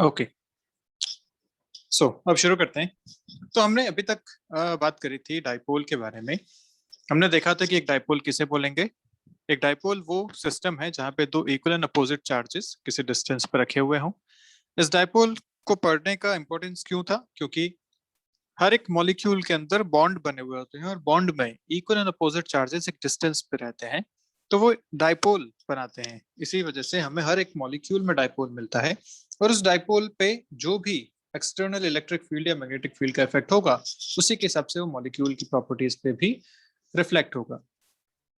Okay, सो अब शुरू करते हैं। तो हमने अभी तक बात करी थी डाइपोल के बारे में। हमने देखा था कि एक डाइपोल किसे बोलेंगे। एक डाइपोल वो सिस्टम है जहां पे दो इक्वल एंड अपोजिट चार्जेस किसी डिस्टेंस पर रखे हुए हों। इस डाइपोल को पढ़ने का इंपॉर्टेंस क्यों था? क्योंकि हर एक मॉलिक्यूल के अंदर बॉन्ड बने हुए होते हैं और बॉन्ड में इक्वल एंड अपोजिट चार्जेस एक डिस्टेंस पे रहते हैं, तो वो डाइपोल बनाते हैं। इसी वजह से हमें हर एक मॉलिक्यूल में डाइपोल मिलता है और उस डाइपोल पे जो भी एक्सटर्नल इलेक्ट्रिक फील्ड या मैग्नेटिक फील्ड का इफेक्ट होगा उसी के हिसाब से वो मॉलिक्यूल की प्रॉपर्टीज पे भी रिफ्लेक्ट होगा।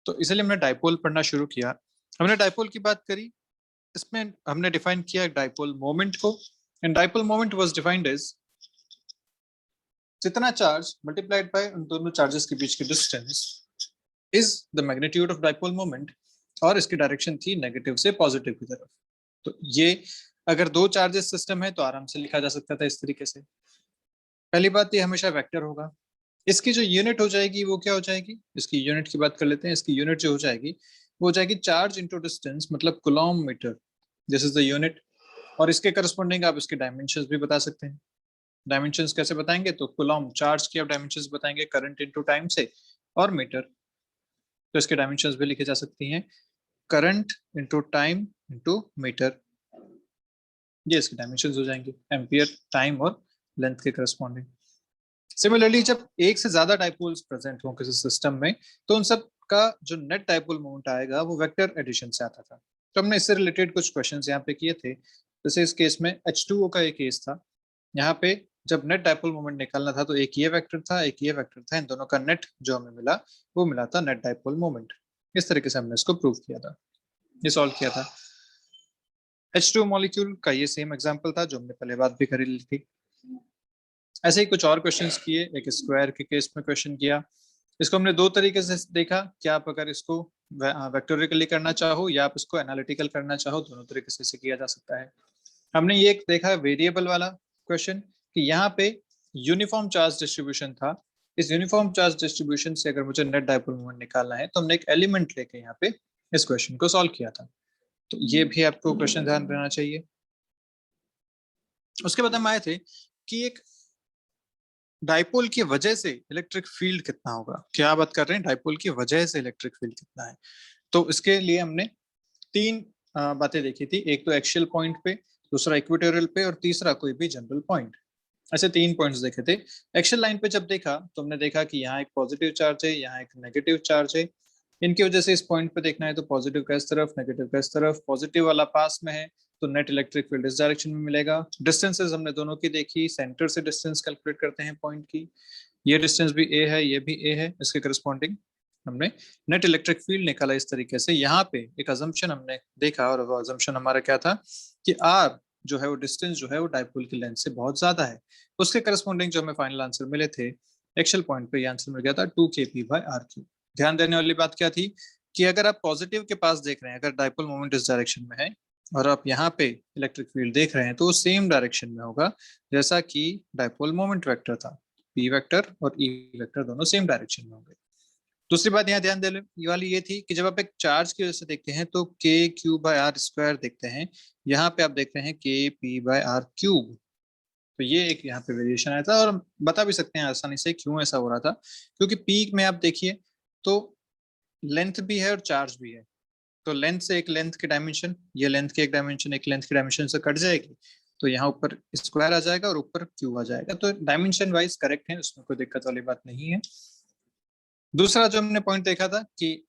तो इसलिए हमने डाइपोल पढ़ना शुरू किया। हमने डाइपोल की बात करी, इसमें हमने डिफाइन किया डाइपोल मोमेंट को। And dipole moment was defined as जितना चार्ज मल्टीप्लाइड बाय उन दोनों चार्जेस के बीच की distance is the magnitude of dipole moment, और इसकी डायरेक्शन थी नेगेटिव से पॉजिटिव की तरफ। तो ये अगर दो चार्जेस सिस्टम है तो आराम से लिखा जा सकता था इस तरीके से। पहली बात ये हमेशा वेक्टर होगा। इसकी जो यूनिट हो जाएगी वो क्या हो जाएगी, इसकी यूनिट की बात कर लेते हैं। इसकी यूनिट जो हो जाएगी वो हो जाएगी चार्ज इंटू डिस्टेंस, मतलब coulomb metre, this is the unit. और इसके करस्पॉन्डिंग आप इसके डायमेंशंस भी बता सकते हैं। डायमेंशंस कैसे बताएंगे? तो कूलॉम चार्ज की आप डायमेंशंस बताएंगे करंट इंटू टाइम से, और मीटर तो इसके डायमेंशंस भी लिखे जा सकती हैं current into time into metre. ये इसके डायमेंशंस हो जाएंगे एम्पियर, टाइम और लेंथ के करस्पॉन्डिंग। सिमिलरली जब एक से ज्यादा डाइपोल्स प्रेजेंट हो किसी सिस्टम में तो उन सब का जो नेट डाइपोल मोमेंट आएगा वो वेक्टर एडिशन से आता था। तो हमने इससे रिलेटेड कुछ क्वेश्चंस यहाँ पे किए थे। जैसे इस केस में H2O का एक केस था। यहाँ पे जब नेट डाइपोल मोमेंट निकालना था तो एक ये वेक्टर था एक ये वेक्टर था, इन दोनों का नेट जो हमें मिला वो मिला था नेट डाइपोल मोमेंट। इस तरीके से हमने इसको प्रूव किया था, ये सॉल्व किया था। H2O मॉलिक्यूल का ये सेम एग्जांपल था जो हमने पहले बात भी करी ली थी। ऐसे ही कुछ और क्वेश्चंस किए। एक स्क्वायर के केस में क्वेश्चन किया। इसको हमने दो तरीके से देखा कि आप अगर इसको वेक्टोरिकली करना चाहो या आप इसको एनालिटिकल करना चाहो, दोनों तरीके से इसे किया जा सकता है। हमने ये देखा वेरिएबल वाला क्वेश्चन कि यहाँ पे यूनिफॉर्म चार्ज डिस्ट्रीब्यूशन था। इस यूनिफॉर्म चार्ज डिस्ट्रीब्यूशन से अगर मुझे नेट डाइपोल मोमेंट निकालना है तो हमने एक एलिमेंट लेके यहाँ पे इस क्वेश्चन को सॉल्व किया था। तो ये भी आपको क्वेश्चन ध्यान देना चाहिए। उसके बाद हम आए थे कि एक डाइपोल की वजह से इलेक्ट्रिक फील्ड कितना होगा। क्या बात कर रहे हैं? डाइपोल की वजह से इलेक्ट्रिक फील्ड कितना है। तो इसके लिए हमने तीन बातें देखी थी। एक तो एक्सियल पॉइंट पे, दूसरा इक्वेटोरियल पे और तीसरा कोई भी जनरल पॉइंट। ऐसे तीन पॉइंट्स देखे थे। एक्सियल लाइन पे जब देखा तो हमने देखा कि यहाँ एक पॉजिटिव चार्ज है, यहाँ एक नेगेटिव चार्ज है। इनकी वजह से इस पॉइंट पे देखना है तो पॉजिटिव का इस तरफ, नेगेटिव का इस तरफ। पॉजिटिव वाला पास में है तो नेट इलेक्ट्रिक फील्ड इस डायरेक्शन में मिलेगा। डिस्टेंसेस हमने दोनों की देखी, सेंटर से डिस्टेंस कैलकुलेट करते हैं पॉइंट की। ये डिस्टेंस भी ए है, ये भी ए है, इसके करस्पॉन्डिंग हमने नेट इलेक्ट्रिक फील्ड निकाला इस तरीके से। यहाँ पे एक अजम्पशन हमने देखा और वो अजम्पशन हमारा क्या था कि आर जो है वो डिस्टेंस जो है वो डाइपोल की लेंथ से बहुत ज्यादा है। उसके करस्पॉन्डिंग जो हमें फाइनल आंसर मिले थे एक्चुअल पॉइंट पे, ये आंसर मिल गया था 2kp/r3। ध्यान देने वाली बात क्या थी कि अगर आप पॉजिटिव के पास देख रहे हैं, अगर डाइपोल मोमेंट इस डायरेक्शन में है और आप यहाँ पे इलेक्ट्रिक फील्ड देख रहे हैं तो वो सेम डायरेक्शन में होगा जैसा कि डाइपोल मोमेंट वेक्टर था। पी वेक्टर और ई वेक्टर दोनों सेम डायरेक्शन में होंगे। दूसरी बात यहाँ ध्यान देने वाली ये थी कि जब आप एक चार्ज की वजह से देखते हैं तो k/r² देखते हैं। यहाँ पे आप देख रहे हैं kp/r³। तो ये एक यहाँ पे वेरिएशन आया था और बता भी सकते हैं आसानी से क्यों ऐसा हो रहा था। क्योंकि पीक में आप देखिए तो लेंथ भी है और चार्ज भी है। तो लेंथ से एक लेंथ की डायमेंशन, ये लेंथ की एक डायमेंशन एक लेंथ की डायमेंशन से कट जाएगी तो यहाँ ऊपर स्क्वायर आ जाएगा और ऊपर क्यू आ जाएगा। तो डायमेंशन वाइज करेक्ट है, उसमें कोई दिक्कत वाली बात नहीं है। दूसरा जो हमने पॉइंट देखा था कि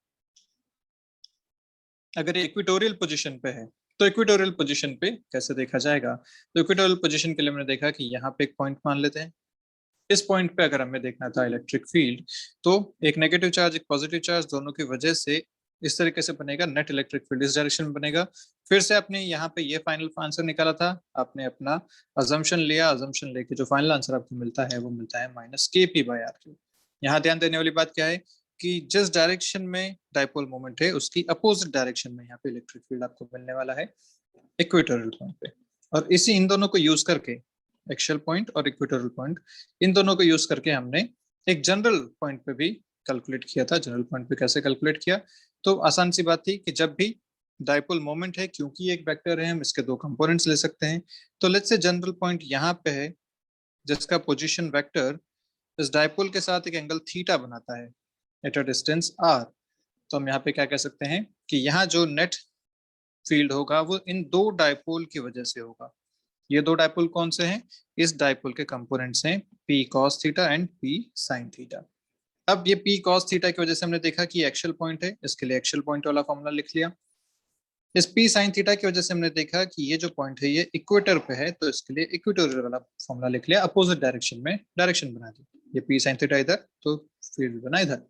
अगर इक्वेटोरियल पोजीशन पे है तो इक्वेटोरियल पोजीशन पे कैसे देखा जाएगा। तो इक्वेटोरियल पोजीशन के लिए हमने देखा कि यहाँ पे एक पॉइंट मान लेते हैं। इस पॉइंट पे अगर हमें देखना था इलेक्ट्रिक फील्ड तो एक नेगेटिव चार्ज एक पॉजिटिव चार्ज दोनों की वजह से इस तरीके से बनेगा नेट इलेक्ट्रिक फील्ड इस डायरेक्शन में बनेगा। फिर से आपने यहाँ पे ये फाइनल आंसर निकाला था, आपने अपना अजम्पशन लिया, अजम्पशन लेके जो फाइनल आंसर आपको मिलता है वो मिलता है -kp/r3। यहाँ ध्यान देने वाली बात क्या है कि जिस डायरेक्शन में डाइपोल मोमेंट है उसकी अपोजिट डायरेक्शन में यहाँ पे इलेक्ट्रिक फील्ड आपको मिलने वाला है इक्वेटोरियल पॉइंट पे। और इसी इन दोनों को यूज करके एक्सियल पॉइंट और इक्वेटोरियल पॉइंट, इन दोनों को यूज करके हमने एक जनरल पॉइंट पे भी कैलकुलेट किया था। जनरल पॉइंट पे कैसे कैलकुलेट किया? तो आसान सी बात थी कि जब भी डाइपोल मोमेंट है, क्योंकि एक वेक्टर है हम इसके दो कंपोनेंट्स ले सकते हैं। तो लेट्स से जनरल पॉइंट यहाँ पे है जिसका पोजीशन वेक्टर इस डाइपोल के साथ एक एंगल थीटा बनाता है एट अ डिस्टेंस r। तो हम यहाँ पे क्या कह सकते हैं कि यहाँ जो नेट फील्ड होगा वो इन दो डाइपोल की वजह से होगा। ये दो डाइपोल कौन से हैं? इस डाइपोल के कंपोनेंट्स हैं p cos theta and p sin theta. अब ये p cos थीटा की वजह से हमने देखा कि एक्चुअल पॉइंट है, इसके लिए एक्चुअल पॉइंट वाला फॉर्मूला लिख लिया। इस p sin थीटा की वजह से हमने देखा कि ये जो पॉइंट है ये इक्वेटर पे है, तो इसके लिए इक्वेटोरियल वाला फॉर्मूला लिख लिया, अपोजिट डायरेक्शन में डायरेक्शन बना दी। ये p sin थीटा इधर, तो फील्ड बना इधर।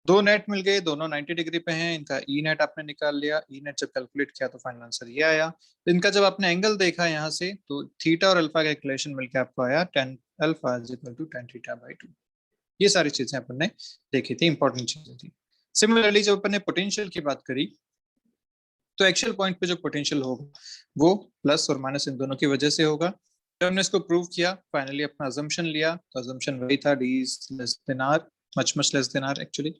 दो नेट मिल गए, दोनों 90 डिग्री पे हैं, इनका ई नेट आपने निकाल लिया। ई नेट जब कैलकुलेट किया तो फाइनल आंसर ये आया। इनका जब आपने एंगल देखा यहाँ से तो थीटा और अल्फा का इक्वेशन मिलकर आपको आया tan alpha is equal to tan theta by 2। ये सारी चीजें अपन ने देखी थी, इंपॉर्टेंट चीजें थी। सिमिलरली जब अपन ने पोटेंशियल की बात करी तो एक्चुअल पॉइंट पे जो पोटेंशियल होगा वो प्लस और माइनस इन दोनों की वजह से होगा। जब हमने इसको प्रूव किया, फाइनली अपना अजम्पशन लिया, तो अजम्पशन वही था d is less than r, much less than r actually.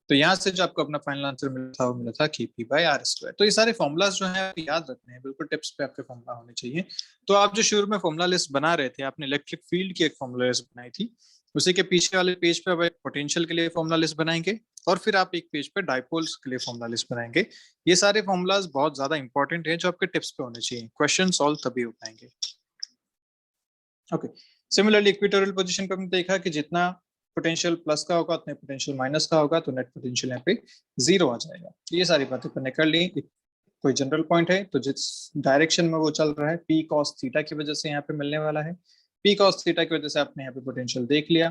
तो यहाँ से जो आपको अपना फाइनल आंसर मिला था वो मिला था Kp बाय आर स्क्वायर। तो ये सारे फॉर्मुलाज जो हैं आप याद रखने हैं, बिल्कुल टिप्स पे आपके फॉर्मुला होने चाहिए। तो आप जो शुरू में फॉर्मुला लिस्ट बना रहे थे, आपने इलेक्ट्रिक फील्ड की एक फॉर्मुला लिस्ट बनाई थी, उसी के पीछे वाले पेज पे अब एक पोटेंशियल के लिए फॉर्मुला लिस्ट बनाएंगे और फिर आप एक पेज पे डाइपोल्स के लिए फॉर्मुला लिस्ट बनाएंगे। ये सारे फॉर्मुलाज बहुत ज्यादा इंपॉर्टेंट है जो आपके टिप्स पे होने चाहिए, क्वेश्चन सॉल्व तभी हो पाएंगे। ओके, सिमिलरली इक्वेटोरियल पोजीशन पे हमने देखा कि जितना पोटेंशियल प्लस का होगा उतने पोटेंशियल माइनस का होगा, तो नेट पोटेंशियल यहाँ पे जीरो आ जाएगा। ये सारी बातें हमने कर ली। कोई जनरल पॉइंट है तो जिस डायरेक्शन में वो चल रहा है p cos थीटा की वजह से यहाँ पे मिलने वाला है। p cos थीटा की वजह से आपने यहाँ पे पोटेंशियल देख लिया,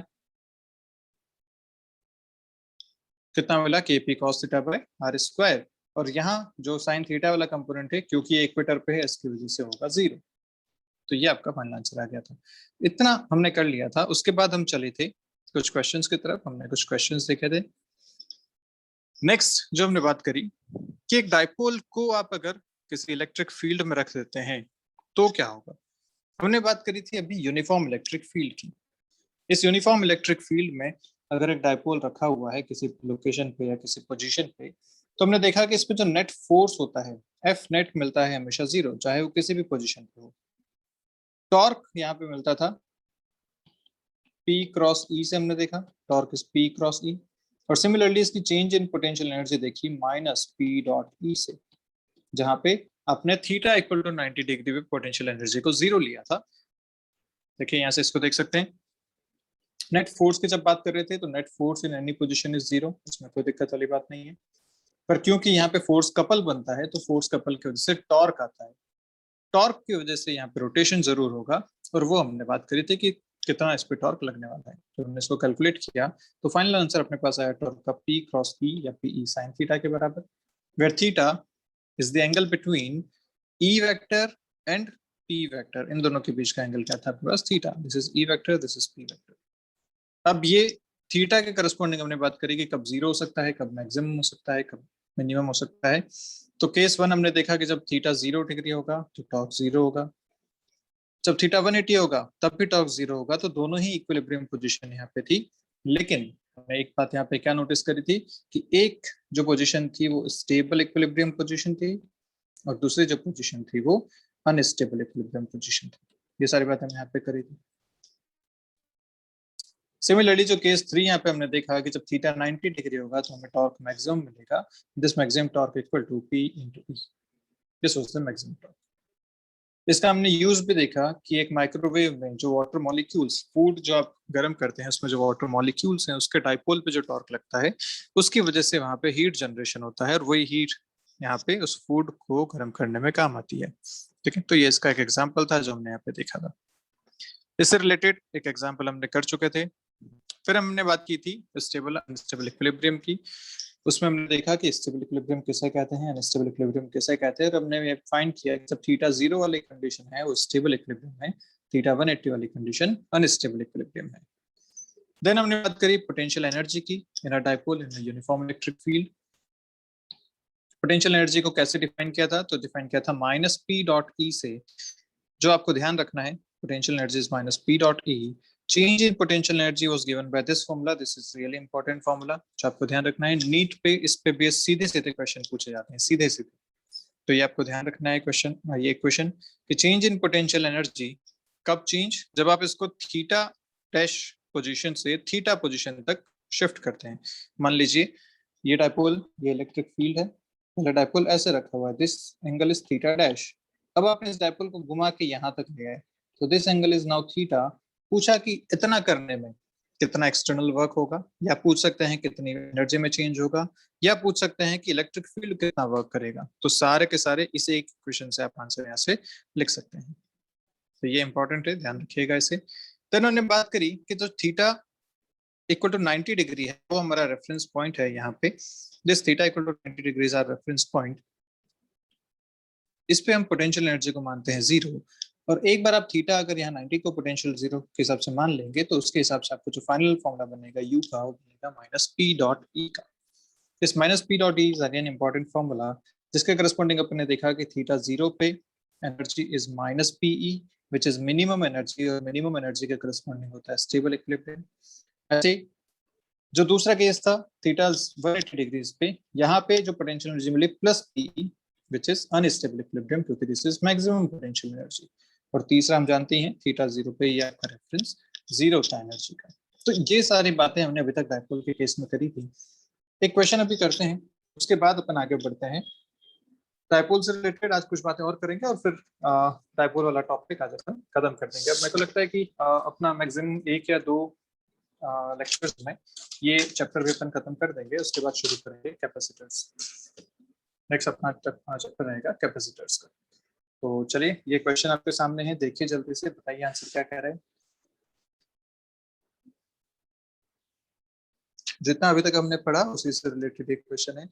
कितना मिला Kp cos theta by R square. और यहाँ जो साइन थीटा वाला कंपोनेंट है क्योंकि ये इक्वेटर पे है इसकी वजह से होगा जीरो। तो ये आपका फाइनल आंसर आ गया था। इतना हमने कर लिया था। उसके बाद हम चले थे कुछ क्वेश्चंस की तरफ, हमने कुछ क्वेश्चंस देखे थे। नेक्स्ट जो हमने बात करी कि एक डाइपोल को आप अगर किसी इलेक्ट्रिक फील्ड में रख देते हैं तो क्या होगा। हमने बात करी थी अभी यूनिफॉर्म इलेक्ट्रिक फील्ड की। इस यूनिफॉर्म इलेक्ट्रिक फील्ड में अगर एक डाइपोल रखा हुआ है किसी लोकेशन पे या किसी पोजीशन पे, तो हमने देखा कि इस पे जो नेट फोर्स होता है एफ नेट मिलता है हमेशा जीरो, चाहे वो किसी भी पोजीशन पे हो। टॉर्क यहाँ पे मिलता था P क्रॉस E से, हमने देखा torque is P cross E। और सिमिलरली इसकी चेंज इन पोटेंशियल एनर्जी देखी माइनस P डॉट E से, जहां पे आपने थीटा इक्वल टू 90 डिग्री पे पोटेंशियल एनर्जी को जीरो लिया था। देखिए यहाँ से इसको देख सकते हैं। नेट फोर्स की जब बात कर रहे थे तो net force in any position is zero, इसमें कोई दिक्कत वाली बात नहीं है। पर क्योंकि यहाँ पे फोर्स कपल बनता है तो फोर्स कपल की वजह से टॉर्क आता है। टॉर्क की वजह से यहाँ पे रोटेशन जरूर होगा, और वो हमने बात करी थी कि कितना इस पे टॉर्क लगने वाला है। तो हमने इसको कैलकुलेट किया तो फाइनल आंसर अपने पास आया टॉर्क का P क्रॉस E या PE sin थीटा के बराबर, where theta is the angle between E vector and P vector. इन दोनों के बीच का एंगल क्या था आपके पास? Theta. This is E vector, this is P vector. अब ये थीटा के करस्पॉन्डिंग हमने बात करी कि कब जीरो हो सकता है, कब मैक्सिमम हो सकता है, कब मिनिमम हो सकता है। तो केस वन हमने देखा कि जब थीटा 0 डिग्री होगा तो टॉर्क जीरो होगा, जब थीटा 180 होगा तब भी टॉर्क जीरो होगा। तो दोनों ही इक्विलिब्रियम पोजीशन यहाँ पे थी। लेकिन हमने एक बात यहाँ पे क्या नोटिस करी थी कि एक जो पोजीशन थी वो स्टेबल इक्विलिब्रियम पोजीशन थी और दूसरी जो पोजीशन थी वो अनस्टेबल इक्विलिब्रियम पोजीशन थी। ये सारी बातें हमने यहाँ पे करी थी। सिमिलरली जो केस 3 यहाँ पे हमने देखा कि जब थीटा 90 डिग्री होगा तो हमें टॉर्क मैक्सिमम मिलेगा। This maximum torque equal to P into E। This was the maximum torque. इसका हमने यूज भी देखा कि एक माइक्रोवेव में जो वाटर मॉलिक्यूल्स, फूड जो आप गर्म करते हैं उसमें जो वाटर मॉलिक्यूल्स हैं उसके डाइपोल पे जो टॉर्क लगता है उसकी वजह से वहां पे हीट जनरेशन होता है, और वही हीट यहाँ पे उस फूड को गर्म करने में काम आती है। ठीक है, तो ये इसका एक एग्जाम्पल था जो हमने यहाँ पे देखा था। इससे रिलेटेड एक एग्जाम्पल हमने कर चुके थे। फिर हमने बात की थी स्टेबल अनस्टेबल इक्विलिब्रियम की। उसमें हमने देखा कि स्टेबल इक्विलिब्रियम किसे कहते हैं, अनस्टेबल इक्विलिब्रियम किसे कहते हैं। और हमने ये फाइंड किया कि जब थीटा 0 वाली कंडीशन है वो स्टेबल इक्विलिब्रियम है, थीटा 180 वाली कंडीशन अनस्टेबल इक्विलिब्रियम है। देन हमने बात करी पोटेंशियल एनर्जी की in a dipole in a uniform electric field. Potential energy को कैसे डिफाइन किया था? तो डिफाइन किया था माइनस P डॉट E से। जो आपको ध्यान रखना है, potential energy is minus P dot E. Change in potential energy was given by this formula. This is really important formula जो आपको ध्यान रखना है। नीट पे इस पे बेस सीधे सीधे क्वेश्चन पूछे जाते हैं, सीधे सीधे। तो ये आपको ध्यान रखना है क्वेश्चन, ये क्वेश्चन कि चेंज इन पोटेंशियल एनर्जी कब चेंज, जब आप इसको थीटा डैश पोजीशन से थीटा पोजीशन तक शिफ्ट करते हैं। मान लीजिए ये डाइपोल, ये इलेक्ट्रिक फील्ड है, पहले डाइपोल ऐसे रखा हुआ है, this angle is theta dash. अब आपने इस डाइपोल को घुमा के यहाँ तक ले आए, तो this angle is now theta. पूछा कि इतना करने में कितना एक्सटर्नल वर्क होगा, या पूछ सकते हैं कितनी एनर्जी में चेंज होगा, या पूछ सकते हैं कि इलेक्ट्रिक फील्ड कितना वर्क करेगा। तो सारे के सारे इसे एक क्वेश्चन से आप आंसर यहाँ से लिख सकते हैं। तो ये इंपॉर्टेंट है, ध्यान रखिएगा इसे। तो इन्होंने बात करी कि जो थीटा इक्वल टू 90 डिग्री है वो हमारा रेफरेंस पॉइंट है यहाँ पे, this theta equal to 90 degrees are reference point. इस पे हम पोटेंशियल एनर्जी को मानते हैं जीरो। और एक बार आप थीटा अगर यहाँ 90 को पोटेंशियल जीरो के हिसाब से मान लेंगे, तो उसके हिसाब से आपको जो फाइनल फॉर्मूला बनेगा यू का, वो बनेगा माइनस पी डॉट ई का। इस minus P dot E is again important formula, जिसके करस्पॉन्डिंग अपन ने देखा कि थीटा जीरो पे energy is minus PE which is minimum energy, और मिनिमम एनर्जी के करस्पॉन्डिंग होता है स्टेबल इक्विलिब्रियम। ऐसे जो दूसरा केस था थीटा 180 डिग्रीज पे, यहाँ पे जो पोटेंशियल एनर्जी मिली plus PE which is unstable equilibrium, क्योंकि this is maximum potential energy. और तीसरा हम जानते हैं थीटा जीरो पे ये आपका रेफरेंस जीरो था एनर्जी का। तो ये सारी बातें हमने अभी तक डाइपोल के केस में करी थी। एक क्वेश्चन अभी करते हैं, उसके बाद अपन आगे बढ़ते हैं। डाइपोल से रिलेटेड आज कुछ बातें और करेंगे, और फिर डाइपोल वाला टॉपिक आज अपन खत्म कर देंगे। अब मेरे को लगता है कि अपना मैक्सिमम 1 या 2 लेक्चर्स में ये चैप्टर भी अपन खत्म कर देंगे, उसके बाद शुरू करेंगे कैपेसिटर्स। नेक्स्ट अपना चैप्टर रहेगा कैपेसिटर्स का। तो चलिए, ये क्वेश्चन आपके सामने है, देखिए जल्दी से, बताइए आंसर क्या कह रहे हैं। जितना अभी तक हमने पढ़ा उसी से रिलेटेड एक क्वेश्चन है।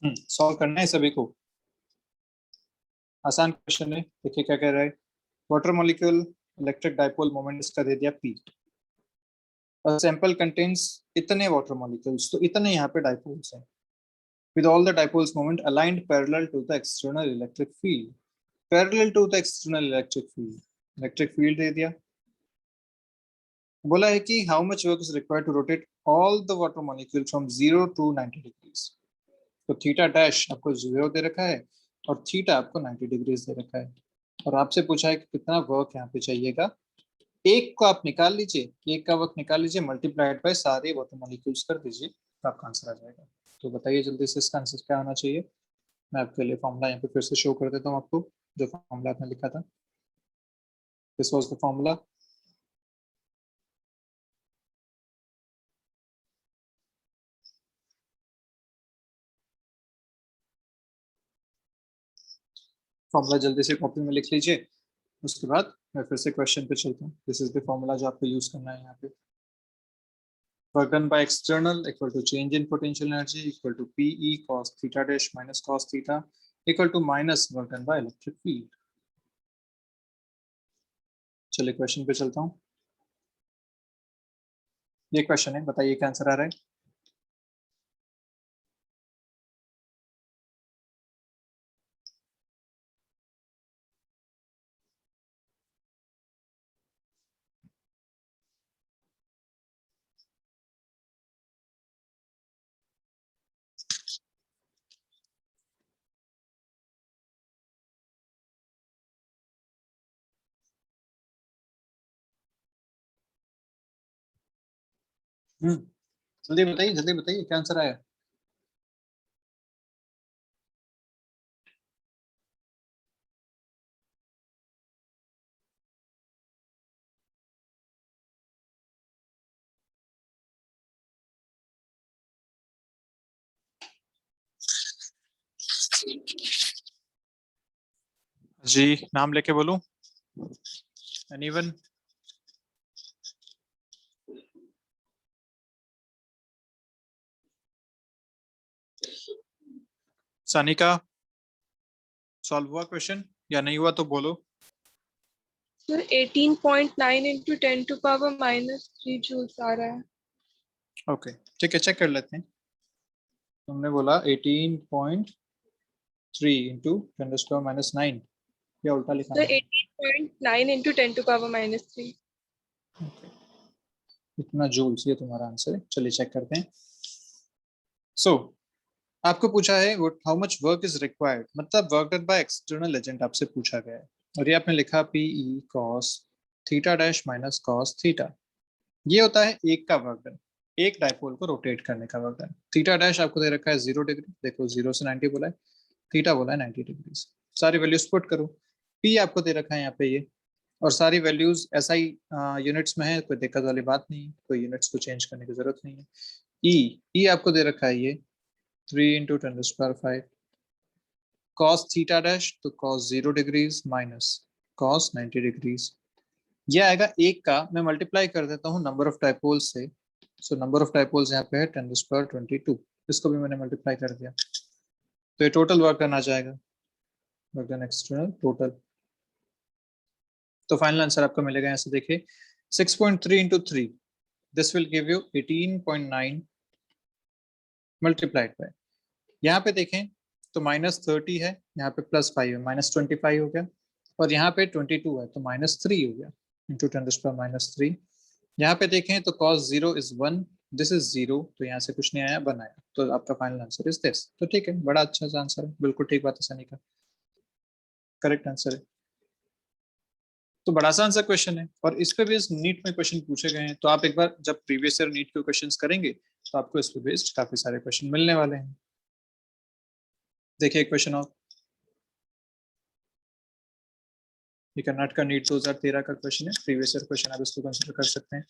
सॉल्व करना है सभी को, आसान क्वेश्चन है। देखिए क्या कह रहा है, water molecule electric dipole moment इसका दे दिया पी। सैंपल कंटेन्स इतने वाटर मॉलिक्यूल्स, तो इतने यहाँ पे डाइपोल्स हैं, with all the dipoles moment aligned parallel to the external electric field, parallel to the external electric field, electric field दे दिया। बोला है कि how much work is required to rotate all the water molecule from 0 to 90 degrees। तो theta dash आपको 0 दे रखा है और theta आपको 90 डिग्रीज दे रखा है, और आपसे पूछा है कि कितना वर्क यहाँ पे चाहिएगा। एक को आप निकाल लीजिए, एक का वर्क निकाल लीजिए, मल्टीप्लाइड बाय सारे वाटर मॉलिक्यूल्स कर दीजिए, तो आपका आंसर आ जाएगा। तो बताइए जल्दी से इसका आंसर क्या होना चाहिए। मैं आपके लिए फॉर्मूला यहाँ पे फिर से शो कर देता हूँ आपको, जो फॉर्मूला आपने लिखा था। This was the formula. Formula जल्दी से कॉपी में लिख लीजिए, उसके बाद मैं फिर से क्वेश्चन पे चलता हूँ। दिस इज द फॉर्मूला जो आपको यूज करना है यहाँ पे। Work done by external equal to change in potential energy equal to PE cos theta dash minus cos theta equal to minus work done by electric field. चलिए question पे चलता हूँ। ये क्वेश्चन है, बताइए क्या आंसर आ रहा है। जल्दी बताइए क्या आंसर आया। जी नाम लेके बोलूं, एनीवन। सानिका, सॉल्व हुआ क्वेश्चन या नहीं हुआ तो बोलो। Sir 18.9 into 10 to power -3 joules आ रहा है। ओके ठीक है, चेक कर लेते हैं। तुमने बोला 18.3 इंटू 10⁻⁹ या उल्टा लिखा सर है? 18.9 into 10⁻⁻3। इतना जूल्स, ये तुम्हारा आंसर है। चलिए चेक करते हैं। सो आपको पूछा है what how much work is required, मतलब work done by external agent आपसे पूछा गया है, और ये आपने लिखा PE cos theta dash minus cos theta. ये होता है एक का वर्क डन, एक डायपोल को रोटेट करने का वर्क डन। थीटा डैश आपको दे रखा है 0 डिग्री, देखो 0 से 90 बोला है, थीटा बोला है 90 डिग्री। सारी वैल्यूज पुट करो। पी आपको दे रखा है यहाँ पे ये, और सारी वैल्यूज एसआई यूनिट्स में है, कोई दिक्कत वाली बात नहीं, कोई यूनिट्स को चेंज करने की जरूरत नहीं है। ई आपको दे रखा है ये 3 इंटू 10⁵ कॉस थीटा डैश, तो cos 0 degrees minus cos 90 degrees. ये आएगा एक का, मैं मल्टीप्लाई कर देता हूँ नंबर ऑफ डायपोल्स से। सो नंबर ऑफ डायपोल्स यहाँ पे है 10⁻²2, इसको भी मैंने मल्टीप्लाई कर दिया, तो ये टोटल वर्क डन आ जाएगा, वर्क डन एक्सटर्नल टोटल। तो फाइनल आंसर आपको मिलेगा यहाँ से, देखिए 6.3 into 3, this will give you 18.9 multiplied by, यहाँ पे देखें तो -30 है, यहाँ पे +5 है, -25 हो गया, और यहाँ पे 22 है तो -3 हो गया, इंटू 10⁻⁻3। यहाँ पे देखें तो cos 0 इज 1, दिस इज 0, तो यहाँ से कुछ नहीं आया, 1 आया, तो आपका फाइनल आंसर इज दिस। तो ठीक है, बड़ा अच्छा सा आंसर है, बिल्कुल ठीक बात है सनी का, करेक्ट आंसर है। तो बड़ा सा आंसर क्वेश्चन है, और इस पे बेस्ड नीट में क्वेश्चन पूछे गए हैं, तो आप एक बार जब प्रीवियस ईयर नीट के क्वेश्चंस करेंगे तो आपको इस पे बेस्ड काफी सारे क्वेश्चन मिलने वाले हैं। देखिए क्वेश्चन और, ये कर्नाटक का नीट 2013 का क्वेश्चन है, प्रीवियस ईयर क्वेश्चन, आप इसको कंसिडर कर सकते हैं।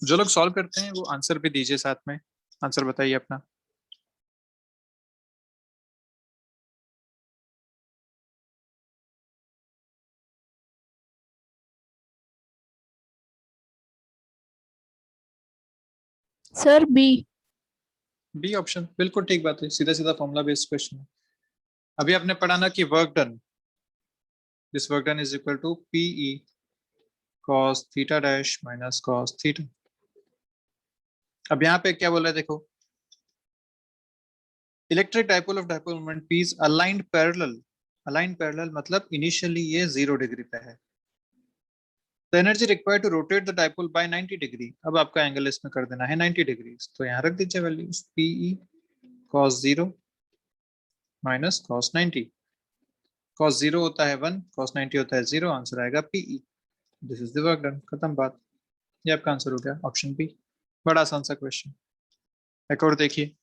जो लोग सॉल्व करते हैं वो आंसर भी दीजिए साथ में, आंसर बताइए अपना। Sir B. बी ऑप्शन बिल्कुल ठीक बात है, सीधा सीधा फॉर्मूला बेस्ड क्वेश्चन है। अभी आपने पढ़ा ना कि work done, this work done is equal to PE cos theta dash minus cos theta. अब यहाँ पे क्या बोल रहा है देखो, electric dipole of dipole moment P is aligned parallel, aligned parallel मतलब इनिशियली ये 0 डिग्री पे है, the energy required to rotate the dipole by 90 degree. अब आपका एंगल इसमें कर देना है 90 डिग्री, तो यहाँ रख दीजिए values, PE cos 0 minus cos 90, cos 0 होता है 1, cos 90 होता है 0, आंसर आएगा PE. This is the work done, खत्म बात, ये आपका आंसर हो गया ऑप्शन बी। बड़ा आसान सा क्वेश्चन। एक और देखिए,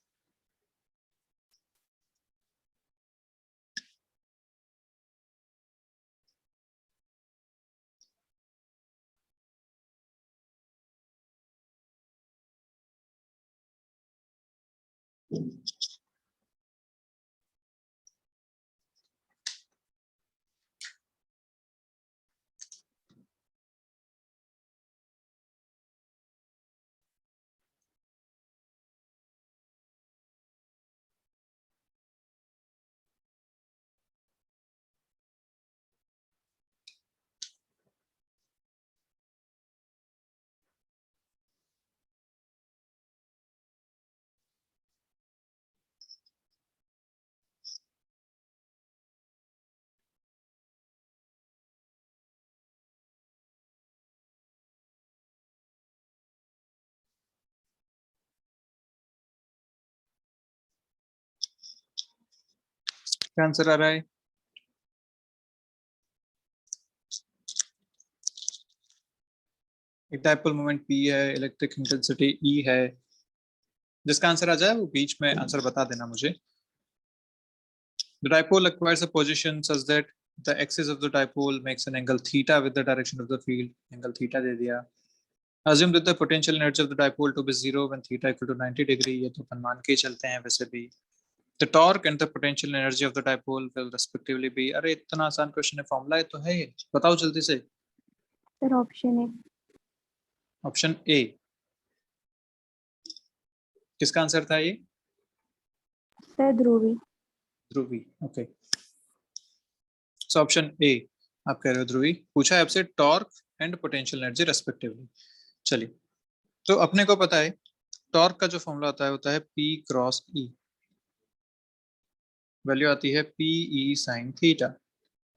क्या आंसर आ रहा है? एक डायपोल मोमेंट P है, इलेक्ट्रिक इंटेंसिटी E है, जिसका आंसर आ जाए वो बीच में आंसर बता देना मुझे। The dipole acquires a position such that the axis of the dipole makes an angle theta with the direction of the field, angle theta दे दिया। Assume that the potential energy of the dipole to be 0 when theta equal to 90 degree, ये तो अपन मान के ही चलते हैं वैसे भी। The torque and the potential energy of the dipole will respectively be, अरे इतना आसान क्वेश्चन है, फॉर्मूला है तो है ये, बताओ जल्दी से। Sir option A. Option A, किसका आंसर था ये? Sir Dhubri. Dhubri, okay. So option A, आप कह रहे हो ध्रुवी, पूछा है आपसे torque and potential energy respectively. चलिए, तो अपने को पता है टॉर्क का जो फॉर्मूला होता है P क्रॉस E, वैल्यू आती है PE साइन थीटा।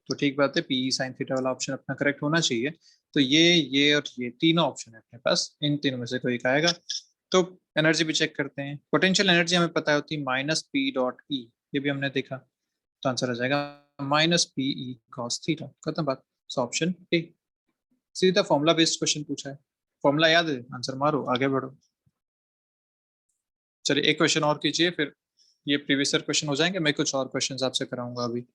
तो ठीक बात है, PE साइन थीटा वाला ऑप्शन अपना करेक्ट होना चाहिए। तो ये और ये तीनों ऑप्शन है अपने पास, इन तीनों में से कोई एक आएगा। तो एनर्जी भी चेक करते हैं। पोटेंशियल एनर्जी हमें पता होती है -P.E, ये भी हमने देखा। तो आंसर आ जाएगा -PE cos थीटा। खत्म बात। So option A. सीधा फॉर्मूला बेस्ड क्वेश्चन पूछा है, फॉर्मूला याद है, आंसर मारो, आगे बढ़ो। चलिए एक क्वेश्चन और कीजिए, फिर ये प्रीवियस ईयर क्वेश्चन हो जाएंगे। मैं कुछ और क्वेश्चंस आपसे कराऊंगा अभी।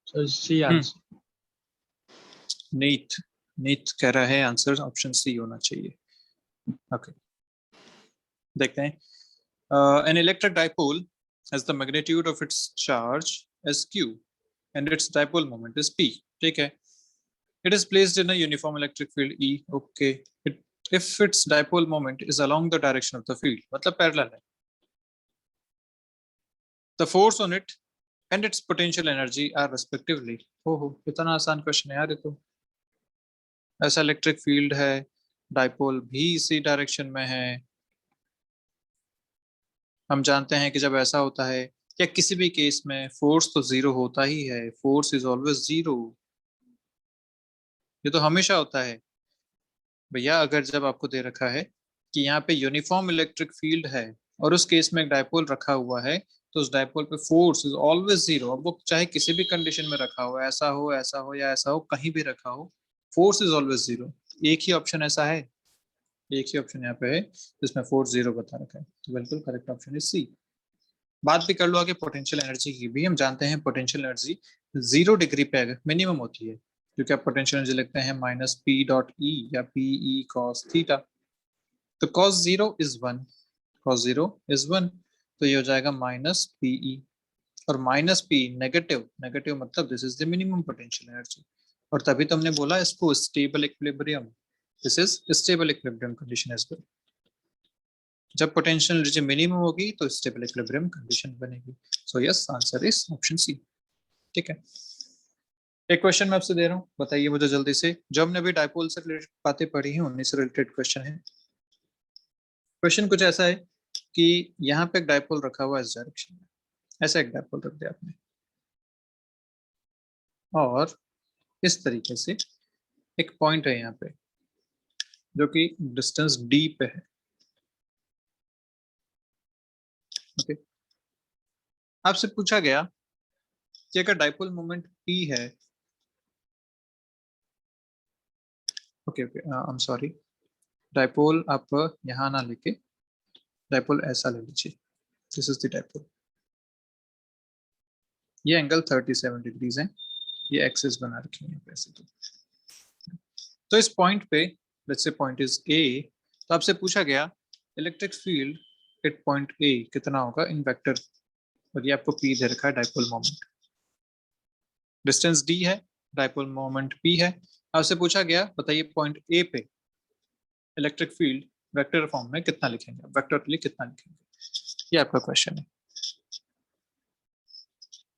So C answer. NEET NEET कह रहा है आंसर ऑप्शन सी होना चाहिए। ओके, देखते हैं। An electric dipole has the magnitude of its charge as q and its dipole moment is p। ठीक है, it is placed in a uniform electric field E। okay, if its dipole moment is along the direction of the field, मतलब parallel है, the force on it and its potential energy are respectively। ओहो, इतना आसान question है यार ये तो। ऐसा इलेक्ट्रिक फील्ड है, डाइपोल भी इसी डायरेक्शन में है। हम जानते हैं कि जब ऐसा होता है या किसी भी केस में फोर्स तो जीरो होता ही है, फोर्स इज ऑलवेज जीरो। ये तो हमेशा होता है भैया। अगर जब आपको दे रखा है कि यहाँ पे यूनिफॉर्म इलेक्ट्रिक फील्ड है और उस केस में एक डाइपोल रखा हुआ है, तो उस डाइपोल पे फोर्स इज ऑलवेज जीरो। अब वो चाहे किसी भी कंडीशन में रखा हो, ऐसा हो या ऐसा हो, कहीं भी रखा हो, फोर्स इज ऑलवेज जीरो। एक ही ऑप्शन ऐसा है, एक ही ऑप्शन यहाँ पे है जिसमें फोर्स जीरो बता रखा है। तो बिल्कुल करेक्ट ऑप्शन इज सी। बात भी कर लो आगे पोटेंशियल एनर्जी की भी। हम जानते हैं पोटेंशियल एनर्जी 0 डिग्री पे मिनिमम होती है, क्योंकि आप पोटेंशियल एनर्जी लिखते हैं -P.E या PE cos थीटा। तो cos 0 इज 1, cos 0 इज 1, तो ये हो जाएगा -PE। और -P नेगेटिव, नेगेटिव मतलब this is the minimum potential energy. और तभी तो हमने बोला इसको stable equilibrium. This is stable equilibrium condition as well. जब पोटेंशियल एनर्जी मिनिमम होगी तो स्टेबल इक्विलिब्रियम कंडीशन बनेगी। So yes, answer is option C. ठीक है, एक क्वेश्चन मैं आपसे दे रहा हूँ, बताइए मुझे जल्दी से। जो हमने अभी डाइपोल से रिलेटेड बातें पढ़ी हैं उन्हीं से रिलेटेड क्वेश्चन है। क्वेश्चन कुछ ऐसा है कि यहाँ पे एक डाइपोल रखा हुआ है इस डायरेक्शन में, ऐसा एक डाइपोल रख दिया आपने, और इस तरीके से एक पॉइंट है यहाँ पे जो कि डिस्टेंस d पे है। ओके, आपसे पूछा गया कि अगर डाइपोल मोमेंट p है, okay okay, I am sorry, dipole आप यहाँ ना लेके डाइपोल ऐसा ले लीजिए। This is the dipole. ये एंगल 37 डिग्रीज है, ये एक्सिस बना रखी है वैसे तो इस पॉइंट पे, let's say point is a, तो आपसे पूछा गया electric field at point A कितना होगा इन वेक्टर, और ये आपको p दे रखा है डाइपोल मोमेंट। डिस्टेंस d है, डाइपोल मोमेंट p है। आपसे पूछा गया बताइए पॉइंट ए पे इलेक्ट्रिक फील्ड वेक्टर फॉर्म में कितना लिखेंगे, वेक्टर के लिए कितना लिखेंगे, ये आपका क्वेश्चन है।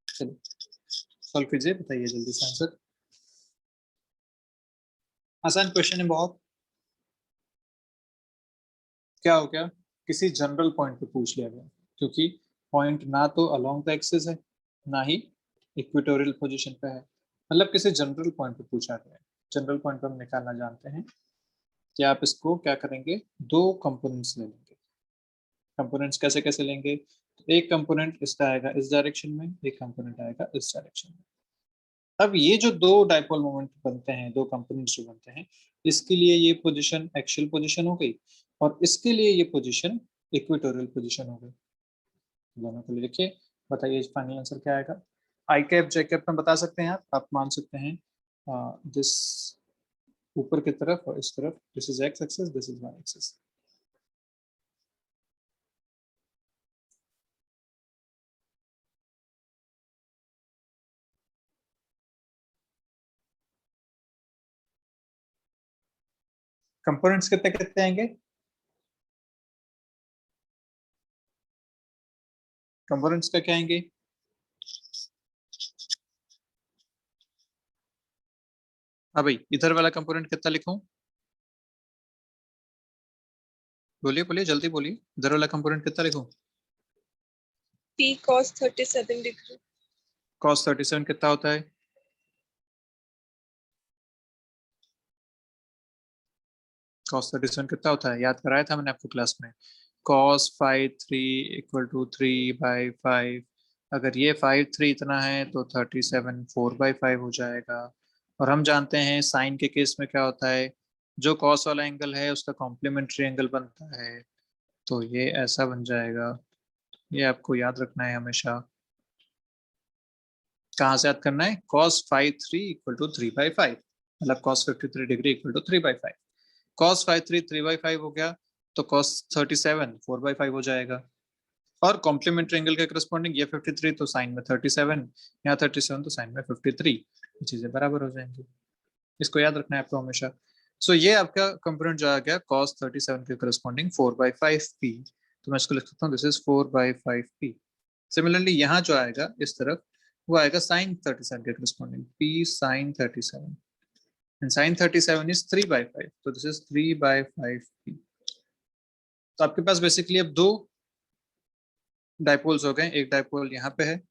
चलिए सॉल्व कीजिए, बताइए जल्दी से आंसर। आसान क्वेश्चन है बहुत। क्या हो गया, किसी जनरल पॉइंट पे पूछ लिया गया, क्योंकि पॉइंट ना तो अलोंग द एक्सिस है ना ही इक्वेटोरियल पोजीशन पे है, मतलब किसी जनरल पॉइंट पे पूछा गया है। जनरल पॉइंट पे हम निकालना जानते हैं कि आप इसको क्या करेंगे, दो कंपोनेंट्स ले लेंगे। कंपोनेंट्स कैसे कैसे लेंगे, तो एक कंपोनेंट इसका आएगा इस डायरेक्शन में, एक कंपोनेंट आएगा इस डायरेक्शन में। अब ये जो दो डाइपोल मोमेंट बनते हैं, दो कंपोनेंट्स जो बनते हैं, इसके लिए ये पोजीशन एक्सियल पोजीशन हो गई और इसके लिए ये पोजीशन इक्वेटोरियल पोजीशन हो गई। दोनों के लिए लिखिए, बताइए फाइनल आंसर क्या आएगा। आई कैप जे कैप में बता सकते हैं आप मान सकते हैं दिस ऊपर की तरफ और इस तरफ, this is X axis, this is Y axis. Components कितने कितने आएंगे, कंपोनेंट्स का क्या आएंगे, हाँ भाई इधर वाला कंपोनेंट कितना लिखूं, बोलिए बोलिए जल्दी बोलिए, इधर वाला कंपोनेंट कितना लिखूं। P cos 37 degree. cos 37 कितना होता है, cos 37 कितना होता है, याद कराया था मैंने आपको क्लास में, cos 5 3 इक्वल टू 3/5। अगर ये 5 3 इतना है तो 37 4/5 हो जाएगा। और हम जानते हैं साइन के केस में क्या होता है, जो cos वाला एंगल है उसका कॉम्प्लीमेंट्री एंगल बनता है, तो ये ऐसा बन जाएगा। ये आपको याद रखना है हमेशा। कहाँ से याद करना है, cos 5 3 इक्वल टू 3/5, मतलब cos 53 degree equal to 3/5। cos 5 3 3/5 हो गया तो cos 37 4/5 हो जाएगा। और कॉम्प्लीमेंट्री एंगल के करस्पॉन्डिंग ये 53 तो साइन में 37, यहाँ 37 तो साइन में 53, ये चीजें बराबर हो जाएंगी। इसको याद रखना है आपको हमेशा। सो ये आपका कंपोनेंट जो आ गया cos 37 के करस्पॉन्डिंग 4/5p, तो मैं इसको लिख सकता हूँ दिस इज 4/5p। सिमिलरली यहाँ जो आएगा इस तरफ वो आएगा sin 37 के corresponding p sin 37 and sin 37 is 3/5, तो दिस इज 3/5p। तो आपके पास बेसिकली अब दो डाइपोल्स हो गए, एक डाइपोल यहाँ पे है,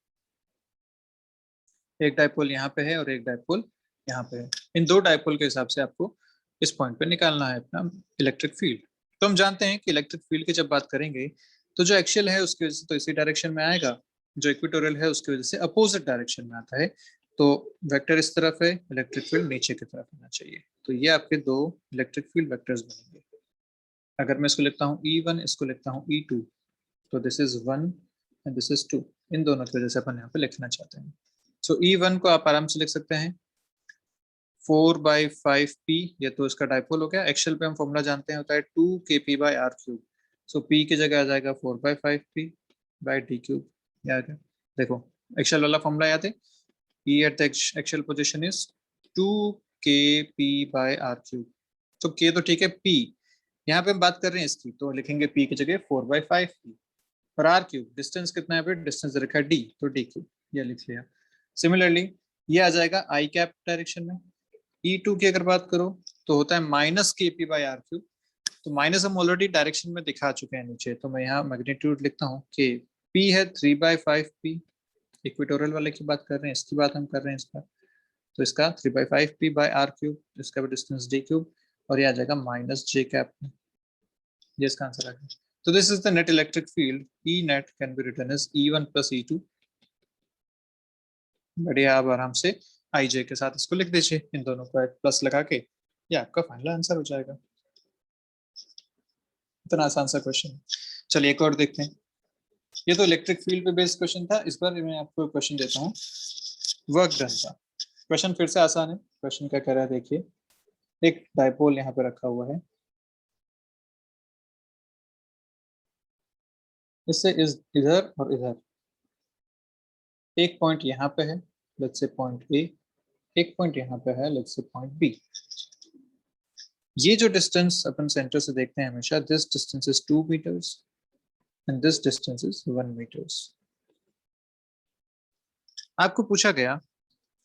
एक डाइपोल यहाँ पे है और एक डाइपोल यहाँ पे है। इन दो डाइपोल के हिसाब से आपको इस पॉइंट पे निकालना है अपना इलेक्ट्रिक फील्ड। तो हम जानते हैं कि इलेक्ट्रिक फील्ड की जब बात करेंगे तो जो एक्सियल है उसकी वजह से तो इसी डायरेक्शन में आएगा, जो इक्वेटोरियल है उसकी वजह से अपोजिट डायरेक्शन में आता है। तो वेक्टर इस तरफ है, इलेक्ट्रिक फील्ड नीचे की तरफ होना चाहिए। तो ये आपके दो इलेक्ट्रिक फील्ड वेक्टर्स बनेंगे। अगर मैं इसको लिखता हूँ E1, इसको लिखता हूँ E2, तो this is 1 and this is 2। इन दोनों की वजह से अपन यहाँ पे लिखना चाहते हैं। सो E1 को आप आराम से लिख सकते हैं 4/5p, ये तो इसका डाइपोल हो गया। एक्सियल पे हम फॉर्मूला जानते हैं होता है 2kp/r³। सो p की जगह आ जाएगा 4/5p/d³। याद है, देखो एक्सियल वाला फॉर्मूला याद है, E at the axial position is 2kp/r³। तो k तो ठीक है, p यहाँ पे हम बात कर रहे हैं इसकी, तो लिखेंगे p की जगह 4/5p और r³ डिस्टेंस कितना है, डिस्टेंस रखा है d, तो d³, ये लिख लिया। सिमिलरली ये आ जाएगा i कैप डायरेक्शन में। E2 की अगर बात करो तो होता है -kp/r³। तो माइनस हम ऑलरेडी डायरेक्शन में दिखा चुके हैं नीचे, तो मैं यहाँ मैग्नीट्यूड लिखता हूँ कि p है 3/5p, इक्वेटोरियल वाले की बात कर रहे हैं, इसकी बात हम कर रहे हैं इसका, तो इसका 3/5p/r³, इसका भी डिस्टेंस d³, और ये आ जाएगा -j कैप, ये इसका आंसर आ गया। तो this is the net electric field, E net can be written as E1 + E2। बढ़िया, आप आराम से IJ के साथ इसको लिख दीजिए, इन दोनों को एक प्लस लगा के, ये आपका फाइनल आंसर हो जाएगा। इतना आसान सा क्वेश्चन। चलिए एक और देखते हैं। ये तो इलेक्ट्रिक फील्ड पे बेस्ड क्वेश्चन था, इस बार मैं आपको क्वेश्चन देता हूँ वर्क डन का। क्वेश्चन फिर से आसान है। क्वेश्चन क्या कह रहा है देखिए, एक डाइपोल यहाँ पे रखा हुआ है, इससे इधर और इधर एक पॉइंट यहाँ पे है, लेट्स से पॉइंट ए, एक पॉइंट यहाँ पे है, लेट्स से पॉइंट बी। ये जो डिस्टेंस अपन सेंटर से देखते हैं हमेशा, this distance is 2 meters and this distance is 1 meters। आपको पूछा गया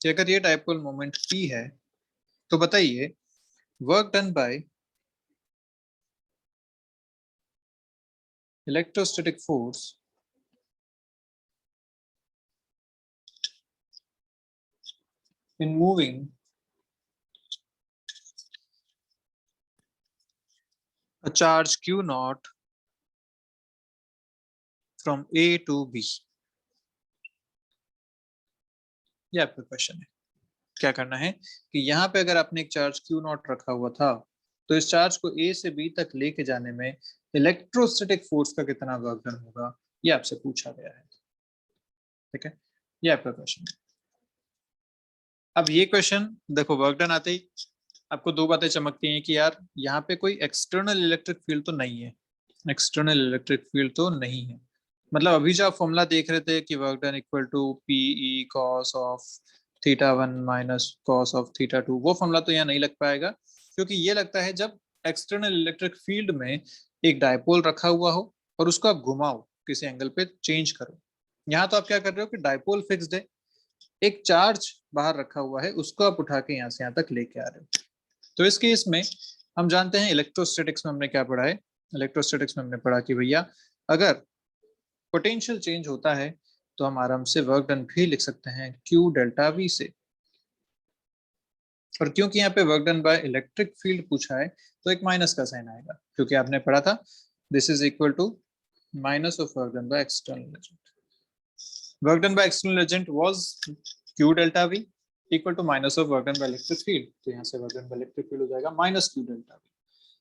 कि अगर ये डाइपोल मोमेंट P है तो बताइए work done by electrostatic force in moving a charge Q0 from A to B। ये आपका क्वेश्चन है। क्या करना है कि यहाँ पे अगर आपने एक चार्ज क्यू नॉट रखा हुआ था तो इस चार्ज को ए से बी तक लेके जाने में इलेक्ट्रोस्टैटिक फोर्स का कितना वर्क डन होगा, ये आपसे पूछा गया है। ठीक है, ये आपका क्वेश्चन है। अब ये क्वेश्चन देखो, वर्क डन आते ही आपको दो बातें चमकती हैं कि यार यहाँ पे कोई एक्सटर्नल इलेक्ट्रिक फील्ड तो नहीं है, एक्सटर्नल इलेक्ट्रिक फील्ड तो नहीं है। मतलब अभी जो आप फॉर्मूला देख रहे थे कि work done equal to PE cos of theta one minus cos of theta two, वो फॉर्मूला तो यहाँ नहीं लग पाएगा, क्योंकि ये लगता है जब एक्सटर्नल इलेक्ट्रिक फील्ड में एक डायपोल रखा हुआ हो और उसको आप घुमाओ, किसी एंगल पे चेंज करो। यहाँ तो आप क्या कर रहे हो कि डायपोल फिक्स्ड है, एक चार्ज बाहर रखा हुआ है, उसको आप उठा के यहाँ से यहाँ तक लेके आ रहे हो। तो इस केस में हम जानते हैं इलेक्ट्रोस्टैटिक्स में हमने क्या पढ़ा है, इलेक्ट्रोस्टैटिक्स में हमने पढ़ा कि भैया अगर पोटेंशियल चेंज होता है तो हम आराम से वर्क डन भी लिख सकते हैं Q डेल्टा V से। और क्योंकि यहाँ पे work done by electric field पूछा है तो एक माइनस का साइन आएगा, क्योंकि आपने पढ़ा था this is equal to minus of work done by external agent. Work done by external agent was Q delta V equal to minus of work done by electric field, तो यहाँ से work done by electric field हो जाएगा minus Q delta V।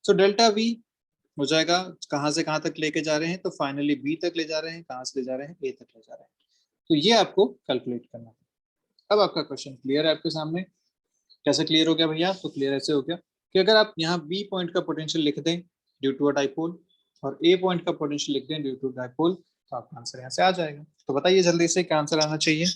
So delta V हो जाएगा, कहां से कहां तक लेके जा रहे हैं, तो फाइनली बी तक ले जा रहे हैं, कहां से ले जा रहे हैं, ए तक ले जा रहे हैं। तो ये आपको कैलकुलेट करना है। अब आपका क्वेश्चन क्लियर है आपके सामने। कैसे क्लियर हो गया भैया, तो क्लियर ऐसे हो गया कि अगर आप यहाँ बी पॉइंट का पोटेंशियल लिख दें ड्यू टू अ डाइपोल और ए पॉइंट का पोटेंशियल लिख दें ड्यू टू डाइपोल, तो आपका आंसर यहाँ से आ जाएगा। तो बताइए जल्दी से क्या आंसर आना चाहिए।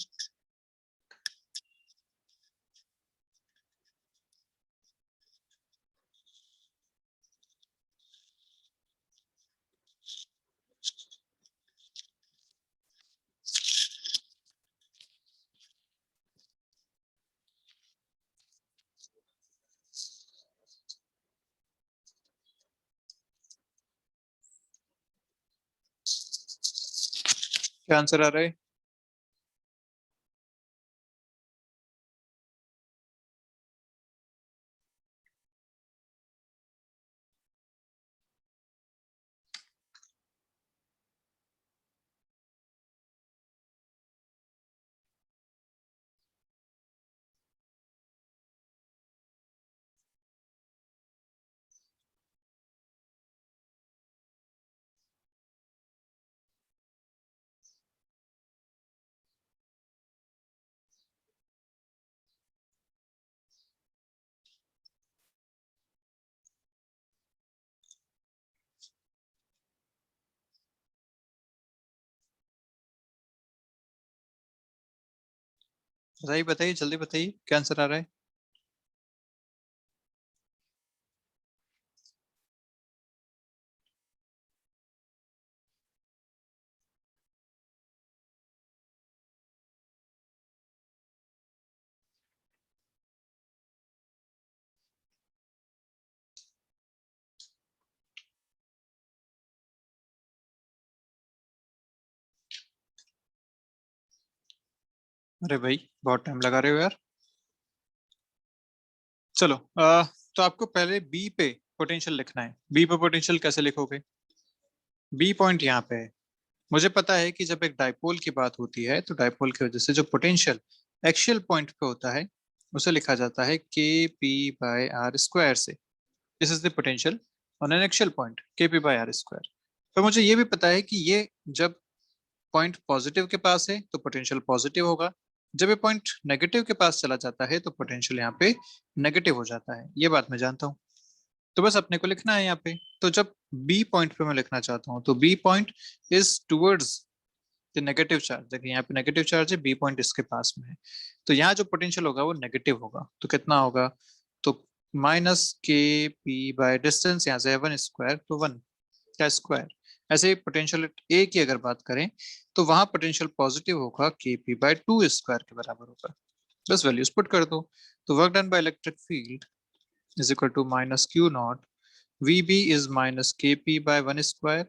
क्या आंसर आ रहा है? बताइए बताइए जल्दी बताइए क्या आंसर आ रहा है। अरे भाई बहुत टाइम लगा रहे हो यार। चलो तो आपको पहले बी पे पोटेंशियल लिखना है। बी पे पोटेंशियल कैसे लिखोगे? बी पॉइंट यहाँ पे है। मुझे पता है कि जब एक डाइपोल की बात होती है तो डाइपोल की वजह से जो पोटेंशियल एक्सियल पॉइंट पे होता है उसे लिखा जाता है के पी बाय आर स्क्वायर से। This is the potential on an axial point, के पी बाय आर स्क्वायर। तो मुझे ये भी पता है कि ये जब पॉइंट पॉजिटिव के पास है तो पोटेंशियल पॉजिटिव होगा, जब ये पॉइंट नेगेटिव के पास चला जाता है तो पोटेंशियल यहाँ पे नेगेटिव हो जाता है। ये बात मैं जानता हूँ, तो बस अपने को लिखना है यहाँ पे। तो जब बी पॉइंट पे मैं लिखना चाहता हूँ तो B point is towards the negative charge. देखिए यहाँ पे नेगेटिव चार्ज है, बी पॉइंट इसके पास में है, तो यहाँ जो पोटेंशियल होगा वो नेगेटिव होगा। तो कितना होगा, तो माइनस के पी बाय डिस्टेंस यहाँ से 1 स्क्वायर, तो 1 का स्क्वायर। ऐसे पोटेंशियल ए की अगर बात करें तो वहां पोटेंशियल पॉजिटिव होगा, के पी बाय 2 स्क्वायर के बराबर होगा। बस वैल्यूज पुट कर दो। तो work done by electric field is equal to minus Q naught, VB is minus KP by 1 square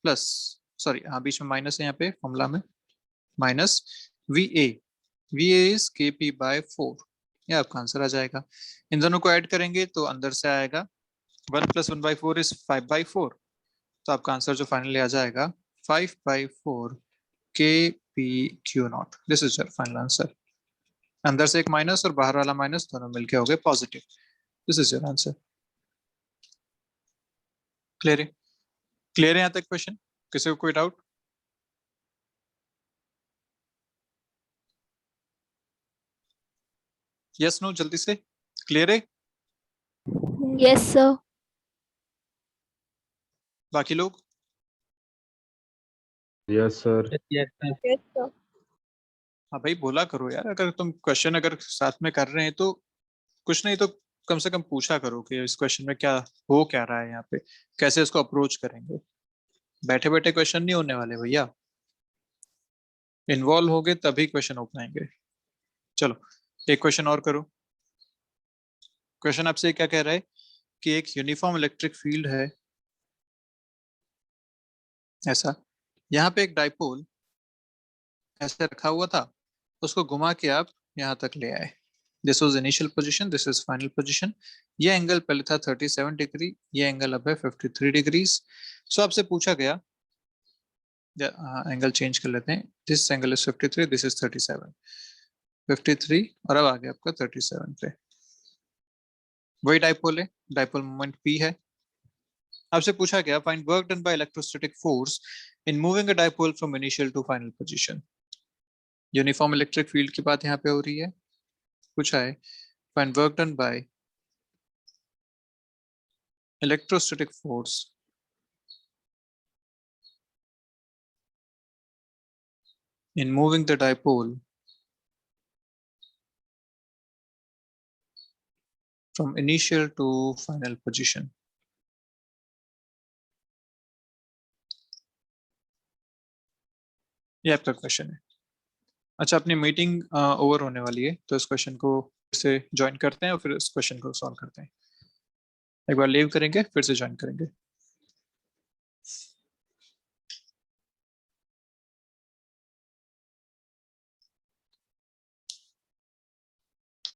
plus, sorry हाँ बीच में माइनस है यहाँ पे फॉर्मूला में, minus VA, VA is KP by 4। ये आपका आंसर आ जाएगा। इन दोनों को ऐड करेंगे तो अंदर से आएगा 1 plus 1/4 is 5/4, तो आपका आंसर जो फाइनली आ जाएगा 5/4 KP Q naught। This is your final answer. अंदर से एक माइनस और बाहर वाला माइनस दोनों मिलके हो गए positive. This is your answer. Clear है? क्लियर है यहाँ तक क्वेश्चन? किसी को कोई डाउट? यस नो जल्दी से. क्लियर है? Yes, sir. बाकी लोग? Yes, sir. Yes, sir. Yes, sir. हाँ भाई बोला करो यार, अगर तुम क्वेश्चन अगर साथ में कर रहे हैं तो कुछ नहीं तो कम से कम पूछा करो कि इस क्वेश्चन में क्या हो क्या रहा है यहाँ पे, कैसे इसको अप्रोच करेंगे. बैठे बैठे क्वेश्चन नहीं होने वाले भैया, इन्वॉल्व होगे तभी क्वेश्चन हो पाएंगे. चलो एक क्वेश्चन और करो. क्वेश्चन आपसे क्या कह रहा है कि एक यूनिफॉर्म इलेक्ट्रिक फील्ड है ऐसा, यहाँ पे एक डाइपोल ऐसे रखा हुआ था, उसको घुमा के आप यहाँ तक ले आए. This was initial position, this is final position. ये एंगल पहले था 37 डिग्री, ये एंगल अब है 53 डिग्रीज. सो आपसे पूछा गया, एंगल चेंज कर लेते हैं, this angle is 53, this is 37, 53 और अब आ गया आपका 37 पे. वही डाइपोल है, डाइपोल मोमेंट P है. आपसे पूछा गया find work done by electrostatic force in moving a dipole from initial to final position. Uniform electric field की बात यहाँ पे हो रही है. पूछा है find work done by electrostatic force in moving the dipole from initial to final position. ये आपका क्वेश्चन है. अच्छा अपनी मीटिंग ओवर होने वाली है तो इस क्वेश्चन को फिर से ज्वाइन करते हैं और फिर इस क्वेश्चन को सॉल्व करते हैं. एक बार लीव करेंगे फिर से ज्वाइन करेंगे.